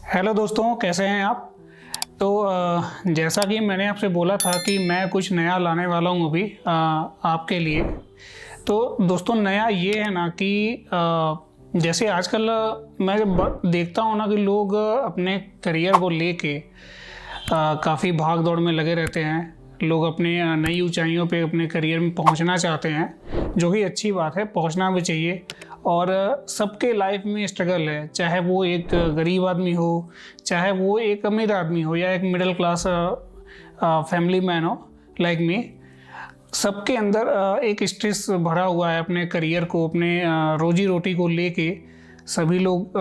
Hello दोस्तों, कैसे हैं आप। जैसा कि मैंने आपसे बोला था कि मैं कुछ नया लाने वाला हूँ अभी आपके लिए। तो दोस्तों, नया ये है ना कि जैसे आजकल मैं जब देखता हूँ ना कि लोग अपने करियर को लेके काफ़ी भाग दौड़ में लगे रहते हैं। लोग अपने नई ऊंचाइयों पे अपने करियर में पहुंचना चाहते हैं, जो कि अच्छी बात है, पहुंचना भी चाहिए। और सबके लाइफ में स्ट्रगल है, चाहे वो एक गरीब आदमी हो, चाहे वो एक अमीर आदमी हो, या एक मिडिल क्लास फैमिली मैन हो लाइक मी। सबके अंदर एक स्ट्रेस भरा हुआ है अपने करियर को, अपने रोजी रोटी को लेके। सभी लोग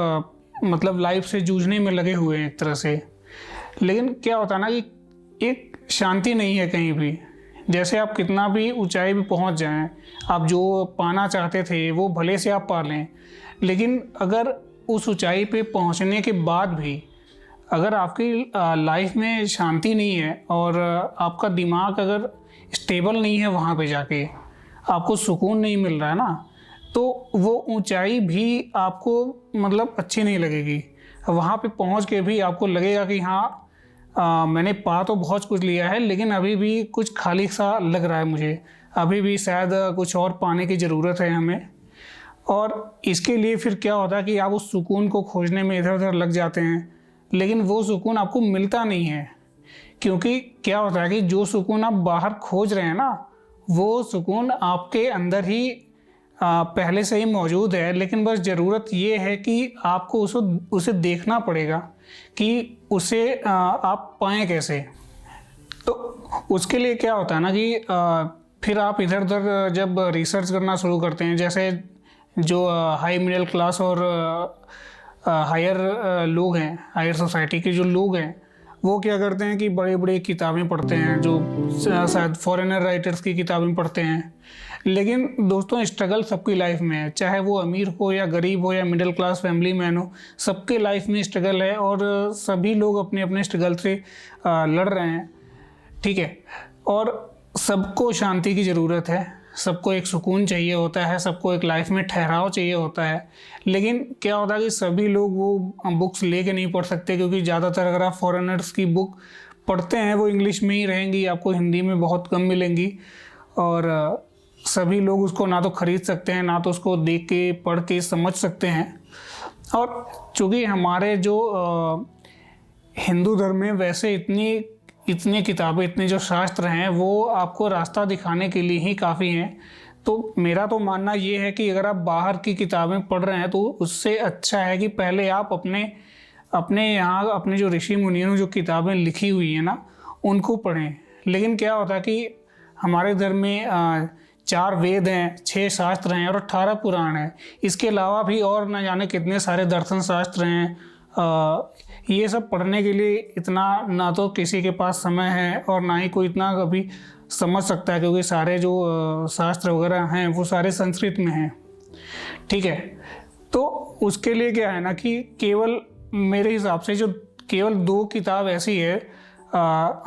मतलब लाइफ से जूझने में लगे हुए हैं एक तरह से। लेकिन क्या होता है ना कि एक शांति नहीं है कहीं भी। जैसे आप कितना भी ऊंचाई भी पहुंच जाएं, आप जो पाना चाहते थे वो भले से आप पा लें, लेकिन अगर उस ऊंचाई पे पहुंचने के बाद भी अगर आपकी लाइफ में शांति नहीं है और आपका दिमाग अगर स्टेबल नहीं है, वहाँ पे जाके आपको सुकून नहीं मिल रहा है ना, तो वो ऊंचाई भी आपको मतलब अच्छी नहीं लगेगी। वहाँ पे पहुँच के भी आपको लगेगा कि हाँ, मैंने पा तो बहुत कुछ लिया है, लेकिन अभी भी कुछ खाली सा लग रहा है मुझे। अभी भी शायद कुछ और पाने की ज़रूरत है हमें। और इसके लिए फिर क्या होता है कि आप उस सुकून को खोजने में इधर उधर लग जाते हैं, लेकिन वो सुकून आपको मिलता नहीं है। क्योंकि क्या होता है कि जो सुकून आप बाहर खोज रहे हैं ना, वो सुकून आपके अंदर ही पहले से ही मौजूद है। लेकिन बस ज़रूरत ये है कि आपको उसे देखना पड़ेगा कि उसे आप पाएँ कैसे। तो उसके लिए क्या होता है ना कि फिर आप इधर उधर जब रिसर्च करना शुरू करते हैं, जैसे जो हाई मिडिल क्लास और हायर लोग हैं, हायर सोसाइटी के जो लोग हैं, वो क्या करते हैं कि बड़े बड़े किताबें पढ़ते हैं, जो शायद फॉरेनर राइटर्स की किताबें पढ़ते हैं। लेकिन दोस्तों, स्ट्रगल सबकी लाइफ में है, चाहे वो अमीर हो या गरीब हो या मिडिल क्लास फैमिली मैन हो, सबके लाइफ में स्ट्रगल है। और सभी लोग अपने अपने स्ट्रगल से लड़ रहे हैं, ठीक है। और सबको शांति की ज़रूरत है, सबको एक सुकून चाहिए होता है, सबको एक लाइफ में ठहराव चाहिए होता है। लेकिन क्या होता है कि सभी लोग वो बुक्स लेके नहीं पढ़ सकते, क्योंकि ज़्यादातर अगर आप फॉरेनर्स की बुक पढ़ते हैं वो इंग्लिश में ही रहेंगी, आपको हिंदी में बहुत कम मिलेंगी। और सभी लोग उसको ना तो ख़रीद सकते हैं, ना तो उसको देख के पढ़ के समझ सकते हैं। और चूँकि हमारे जो हिंदू धर्म में वैसे इतनी किताबें, इतने जो शास्त्र हैं, वो आपको रास्ता दिखाने के लिए ही काफ़ी हैं। तो मेरा तो मानना ये है कि अगर आप बाहर की किताबें पढ़ रहे हैं तो उससे अच्छा है कि पहले आप अपने यहाँ अपने जो ऋषि मुनियों ने जो किताबें लिखी हुई हैं ना, उनको पढ़ें। लेकिन क्या होता है कि हमारे धर्म में 4 वेद हैं, 6 शास्त्र हैं और 18 पुराण हैं। इसके अलावा भी और न जाने कितने सारे दर्शन शास्त्र हैं। ये सब पढ़ने के लिए इतना ना तो किसी के पास समय है और ना ही कोई इतना कभी समझ सकता है, क्योंकि सारे जो शास्त्र वगैरह हैं वो सारे संस्कृत में हैं, ठीक है। तो उसके लिए क्या है ना कि केवल मेरे हिसाब से जो केवल 2 किताब ऐसी है,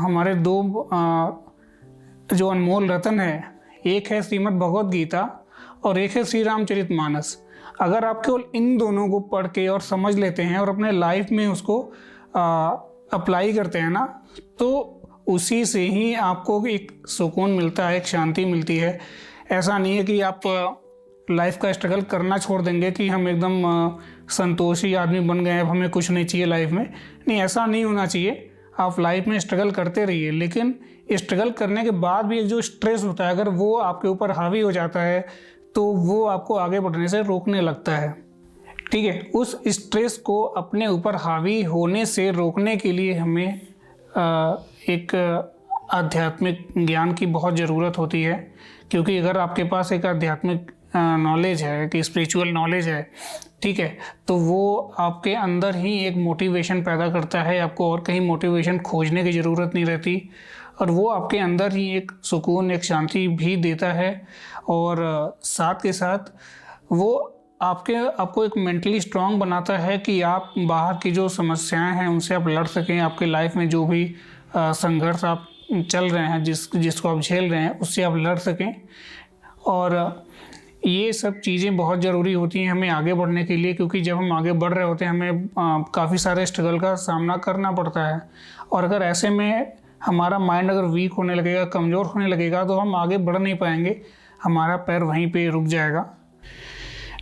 हमारे 2 जो अनमोल रत्न है, एक है श्रीमद् भगवद गीता और एक है श्री रामचरितमानस। अगर आप केवल इन दोनों को पढ़ के और समझ लेते हैं और अपने लाइफ में उसको अप्लाई करते हैं ना, तो उसी से ही आपको एक सुकून मिलता है, एक शांति मिलती है। ऐसा नहीं है कि आप लाइफ का स्ट्रगल करना छोड़ देंगे कि हम एकदम संतोषी आदमी बन गए, अब हमें कुछ नहीं चाहिए लाइफ में। नहीं, ऐसा नहीं होना चाहिए। आप लाइफ में स्ट्रगल करते रहिए, लेकिन स्ट्रगल करने के बाद भी एक जो स्ट्रेस होता है, अगर वो आपके ऊपर हावी हो जाता है तो वो आपको आगे बढ़ने से रोकने लगता है, ठीक है। उस स्ट्रेस को अपने ऊपर हावी होने से रोकने के लिए हमें एक आध्यात्मिक ज्ञान की बहुत ज़रूरत होती है। क्योंकि अगर आपके पास एक आध्यात्मिक नॉलेज है, कि स्पिरिचुअल नॉलेज है, ठीक है, तो वो आपके अंदर ही एक मोटिवेशन पैदा करता है। आपको और कहीं मोटिवेशन खोजने की ज़रूरत नहीं रहती, और वो आपके अंदर ही एक सुकून, एक शांति भी देता है। और साथ के साथ वो आपको एक मेंटली स्ट्रांग बनाता है कि आप बाहर की जो समस्याएं हैं उनसे आप लड़ सकें। आपके लाइफ में जो भी संघर्ष आप चल रहे हैं, जिसको आप झेल रहे हैं, उससे आप लड़ सकें। और ये सब चीज़ें बहुत ज़रूरी होती हैं हमें आगे बढ़ने के लिए, क्योंकि जब हम आगे बढ़ रहे होते हैं हमें काफ़ी सारे स्ट्रगल का सामना करना पड़ता है। और अगर ऐसे में हमारा माइंड अगर वीक होने लगेगा, कमज़ोर होने लगेगा, तो हम आगे बढ़ नहीं पाएंगे, हमारा पैर वहीं पे रुक जाएगा।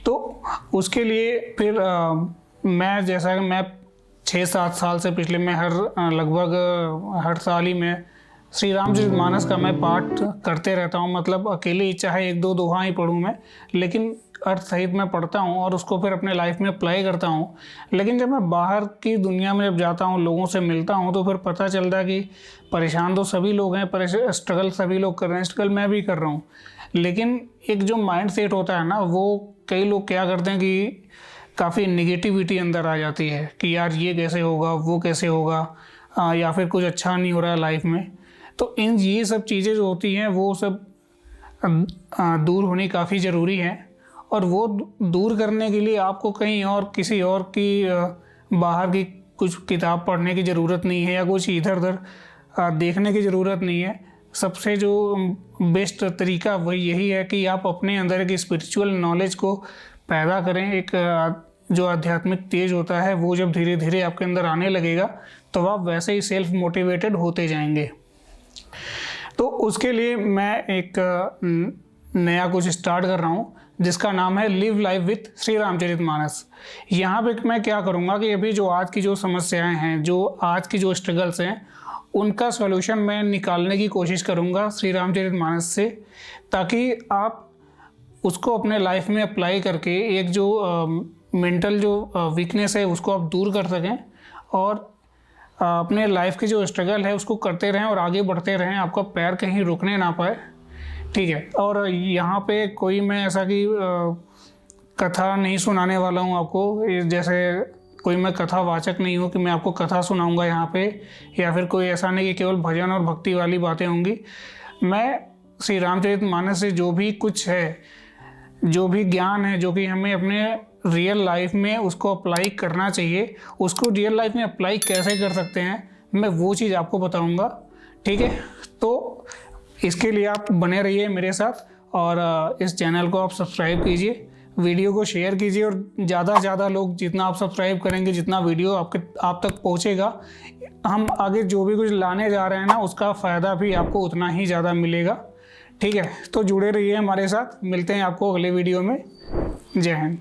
तो उसके लिए फिर मैं, जैसा कि मैं 6-7 साल से पिछले मैं लगभग हर साल ही मैं श्री रामचरितमानस का मैं पाठ करते रहता हूँ। मतलब अकेले ही चाहे 1-2 दोहा ही पढूँ मैं, लेकिन अर्थ सहित मैं पढ़ता हूँ और उसको फिर अपने लाइफ में अप्लाई करता हूँ। लेकिन जब मैं बाहर की दुनिया में जब जाता हूँ, लोगों से मिलता हूँ, तो फिर पता चलता है कि परेशान तो सभी लोग हैं, स्ट्रगल सभी लोग कर रहे हैं, स्ट्रगल मैं भी कर रहा हूँ। लेकिन एक जो माइंड सेट होता है ना, वो कई लोग क्या करते हैं कि काफ़ी निगेटिविटी अंदर आ जाती है कि यार ये कैसे होगा, वो कैसे होगा, या फिर कुछ अच्छा नहीं हो रहा है लाइफ में। तो ये सब चीज़ें जो होती हैं वो सब दूर होनी काफ़ी ज़रूरी है। और वो दूर करने के लिए आपको कहीं और किसी और की बाहर की कुछ किताब पढ़ने की ज़रूरत नहीं है, या कुछ इधर उधर देखने की ज़रूरत नहीं है। सबसे जो बेस्ट तरीका वही यही है कि आप अपने अंदर एक स्पिरिचुअल नॉलेज को पैदा करें। एक जो आध्यात्मिक तेज होता है वो जब धीरे धीरे आपके अंदर आने लगेगा, तो आप वैसे ही सेल्फ मोटिवेटेड होते जाएंगे। तो उसके लिए मैं एक नया कुछ स्टार्ट कर रहा हूँ जिसका नाम है live life with Shri Ramcharitmanas. यहाँ पे मैं क्या करूँगा कि अभी जो आज की जो समस्याएं हैं, जो आज की जो स्ट्रगल्स हैं, उनका सॉल्यूशन मैं निकालने की कोशिश करूँगा श्री रामचरितमानस से, ताकि आप उसको अपने लाइफ में अप्लाई करके एक जो मेंटल जो वीकनेस है उसको आप दूर कर सकें, और अपने लाइफ की जो स्ट्रगल है उसको करते रहें और आगे बढ़ते रहें, आपका पैर कहीं रुकने ना पाए। ठीक है। और यहाँ पे कोई मैं ऐसा कि कथा नहीं सुनाने वाला हूँ आपको, जैसे कोई मैं कथावाचक नहीं हूँ कि मैं आपको कथा सुनाऊंगा यहाँ पे, या फिर कोई ऐसा नहीं कि केवल भजन और भक्ति वाली बातें होंगी। मैं श्री रामचरितमानस से जो भी कुछ है, जो भी ज्ञान है, जो कि हमें अपने रियल लाइफ में उसको अप्लाई करना चाहिए, उसको रियल लाइफ में अप्लाई कैसे कर सकते हैं, मैं वो चीज़ आपको बताऊंगा। ठीक है। तो इसके लिए आप बने रहिए मेरे साथ, और इस चैनल को आप सब्सक्राइब कीजिए, वीडियो को शेयर कीजिए, और ज़्यादा से ज़्यादा लोग जितना आप सब्सक्राइब करेंगे, जितना वीडियो आप तक पहुँचेगा, हम आगे जो भी कुछ लाने जा रहे हैं ना, उसका फ़ायदा भी आपको उतना ही ज़्यादा मिलेगा। ठीक है। तो जुड़े रहिए हमारे साथ, मिलते हैं आपको अगले वीडियो में। जय हिंद।